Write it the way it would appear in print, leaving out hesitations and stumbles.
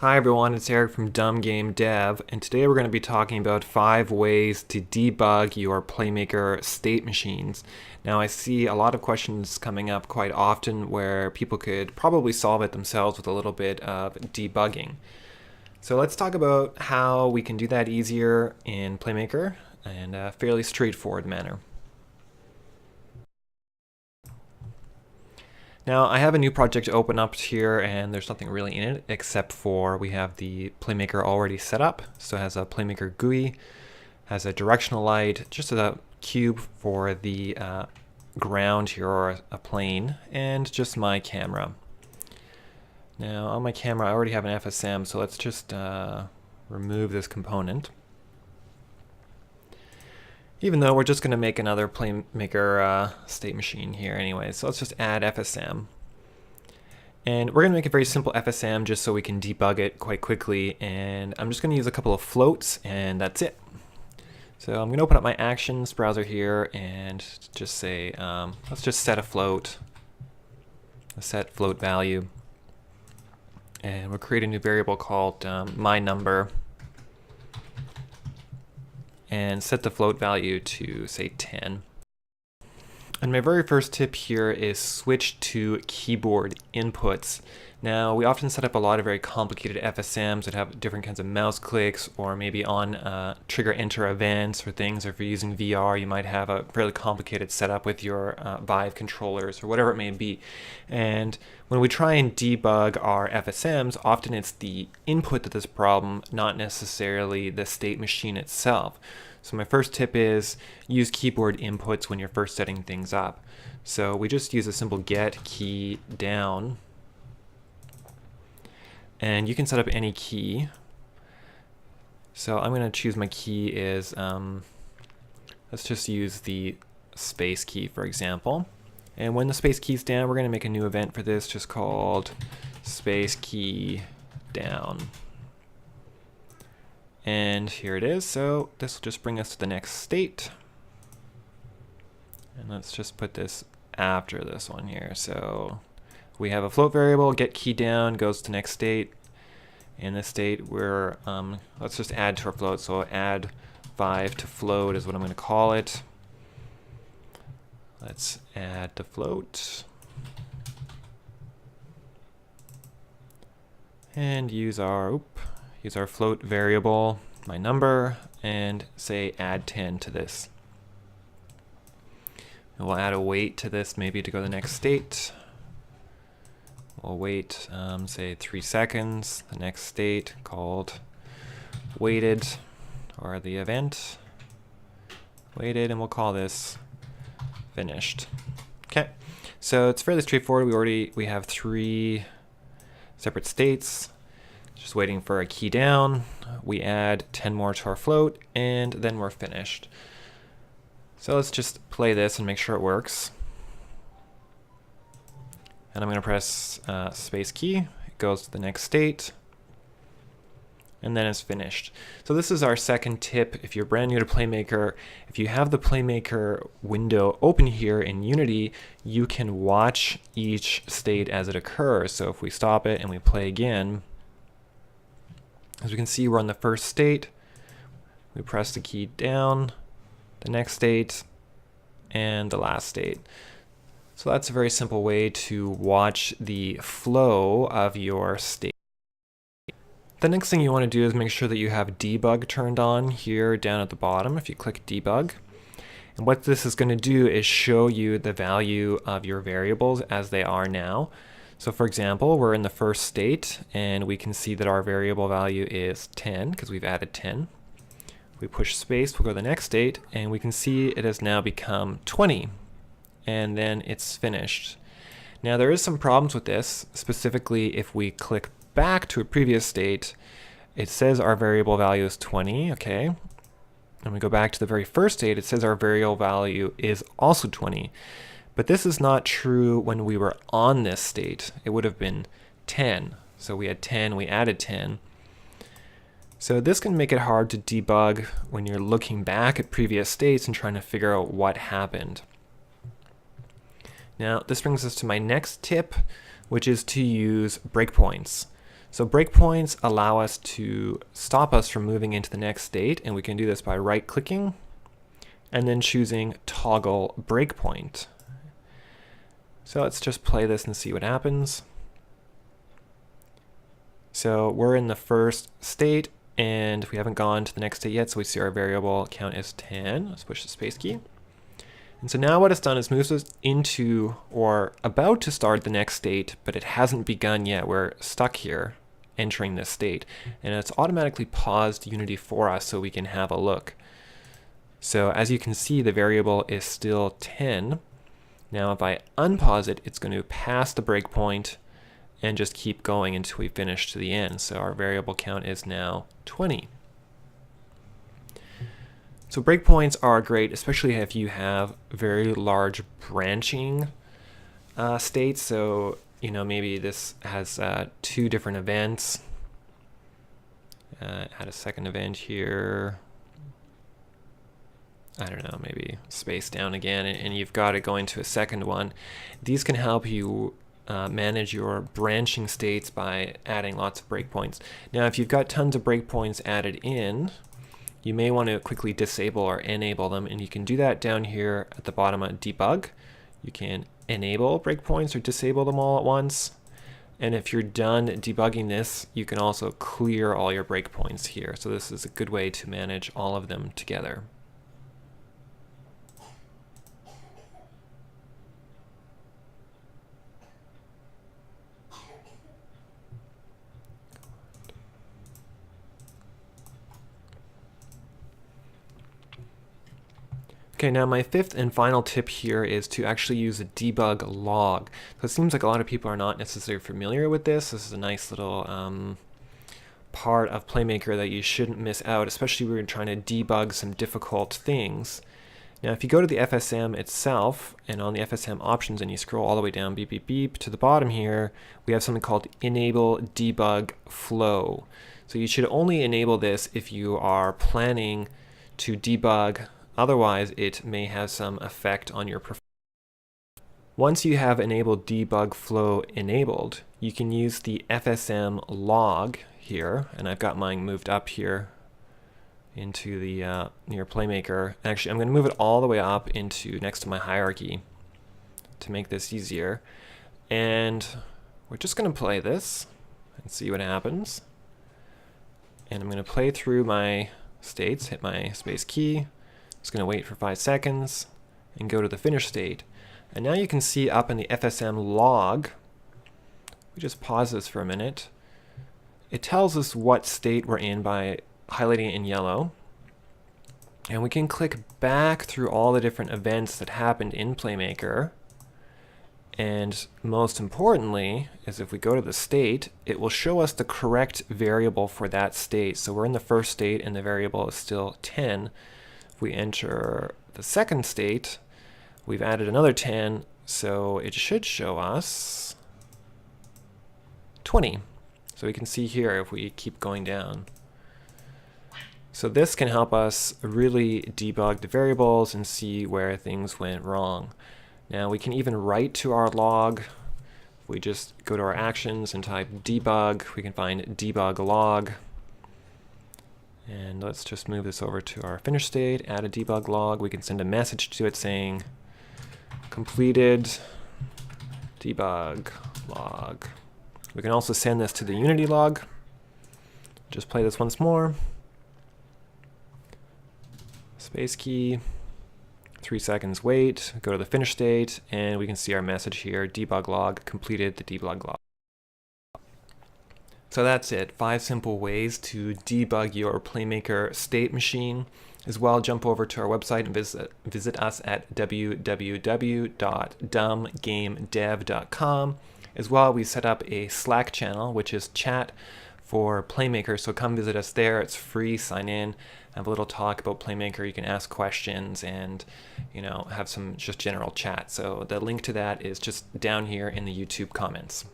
Hi everyone, it's Eric from Dumb Game Dev, and today we're going to be talking about 5 ways to debug your Playmaker state machines. Now I see a lot of questions coming up quite often where people could probably solve it themselves with a little bit of debugging. So let's talk about how we can do that easier in Playmaker in a fairly straightforward manner. Now I have a new project open up here and there's nothing really in it except for we have the Playmaker already set up. So it has a Playmaker GUI, has a directional light, just a cube for the ground here or a plane, and just my camera. Now on my camera I already have an FSM, so let's just remove this component. Even though we're just going to make another Playmaker state machine here anyway, so let's just add FSM. And we're going to make a very simple FSM just so we can debug it quite quickly, and I'm just going to use a couple of floats and that's it. So I'm going to open up my actions browser here and just say, let's just set a float, set float value, and we'll create a new variable called my number. And set the float value to, say, 10. And my very first tip here is switch to keyboard inputs. Now, we often set up a lot of very complicated FSMs that have different kinds of mouse clicks, or maybe on trigger enter events or things. Or if you're using VR, you might have a fairly complicated setup with your Vive controllers or whatever it may be. And when we try and debug our FSMs, often it's the input to this problem, not necessarily the state machine itself. So my first tip is use keyboard inputs when you're first setting things up. So we just use a simple get key down. And you can set up any key. So I'm going to choose my key is, let's just use the space key, for example. And when the space key is down, we're going to make a new event for this just called space key down. And here it is. So this will just bring us to the next state. And let's just put this after this one here. So we have a float variable, get key down, goes to next state. In this state, we're, let's just add to our float. So add 5 to float is what I'm going to call it. Let's add to float. And use our float variable, my number, and say add 10 to this. And we'll add a wait to this maybe to go to the next state. We'll wait, say 3 seconds, the next state called waited, or the event waited, and we'll call this finished. Okay, so it's fairly straightforward. We have 3 separate states, just waiting for a key down. We add 10 more to our float, and then we're finished. So let's just play this and make sure it works. And I'm going to press space key. It goes to the next state. And then it's finished. So this is our second tip. If you're brand new to Playmaker, if you have the Playmaker window open here in Unity, you can watch each state as it occurs. So if we stop it and we play again, as we can see, we're on the first state. We press the key down, the next state, and the last state. So that's a very simple way to watch the flow of your state. The next thing you want to do is make sure that you have debug turned on here down at the bottom if you click debug. And what this is going to do is show you the value of your variables as they are now. So for example, we're in the first state and we can see that our variable value is 10 because we've added 10. We push space, we'll go to the next state, and we can see it has now become 20. And then it's finished. Now there is some problems with this. Specifically, if we click back to a previous state, it says our variable value is 20, okay? And we go back to the very first state, it says our variable value is also 20. But this is not true when we were on this state. It would have been 10. So we had 10, we added 10. So this can make it hard to debug when you're looking back at previous states and trying to figure out what happened. Now, this brings us to my next tip, which is to use breakpoints. So breakpoints allow us to stop us from moving into the next state, and we can do this by right-clicking and then choosing toggle breakpoint. So let's just play this and see what happens. So we're in the first state and we haven't gone to the next state yet, so we see our variable count is 10. Let's push the space key. And so now what it's done is moves us into or about to start the next state, but it hasn't begun yet. We're stuck here entering this state, and it's automatically paused Unity for us so we can have a look. So as you can see, the variable is still 10. Now if I unpause it, it's going to pass the breakpoint and just keep going until we finish to the end. So our variable count is now 20. So breakpoints are great, especially if you have very large branching states. So, you know, maybe this has 2 different events. Add a second event here. I don't know, maybe space down again, and you've got it going to a second one. These can help you manage your branching states by adding lots of breakpoints. Now, if you've got tons of breakpoints added in, you may want to quickly disable or enable them, and you can do that down here at the bottom of debug. You can enable breakpoints or disable them all at once. And if you're done debugging this, you can also clear all your breakpoints here. So this is a good way to manage all of them together. Okay, now my 5th and final tip here is to actually use a debug log. So it seems like a lot of people are not necessarily familiar with this. This is a nice little part of Playmaker that you shouldn't miss out, especially when you're trying to debug some difficult things. Now if you go to the FSM itself and on the FSM options and you scroll all the way down, beep, beep, beep, to the bottom here, we have something called Enable Debug Flow. So you should only enable this if you are planning to debug. Otherwise, it may have some effect on your performance. Once you have enabled debug flow enabled, you can use the FSM log here, and I've got mine moved up here into the near Playmaker. Actually, I'm going to move it all the way up into next to my hierarchy to make this easier. And we're just going to play this and see what happens. And I'm going to play through my states, hit my space key. Just going to wait for 5 seconds and go to the finish state. And now you can see up in the FSM log, we just pause this for a minute. It tells us what state we're in by highlighting it in yellow. And we can click back through all the different events that happened in Playmaker. And most importantly is if we go to the state, it will show us the correct variable for that state. So we're in the first state and the variable is still 10. If we enter the second state, we've added another 10, so it should show us 20. So we can see here if we keep going down. So this can help us really debug the variables and see where things went wrong. Now we can even write to our log. If we just go to our actions and type debug, we can find debug log. And let's just move this over to our finish state, add a debug log. We can send a message to it saying completed debug log. We can also send this to the Unity log. Just play this once more. Space key, 3 seconds wait, go to the finish state, and we can see our message here, debug log, completed the debug log. So that's it, 5 simple ways to debug your Playmaker state machine. As well, jump over to our website and visit us at www.dumbgamedev.com. As well, we set up a Slack channel, which is chat for Playmaker, so come visit us there. It's free, sign in, have a little talk about Playmaker. You can ask questions and, you know, have some just general chat. So the link to that is just down here in the YouTube comments.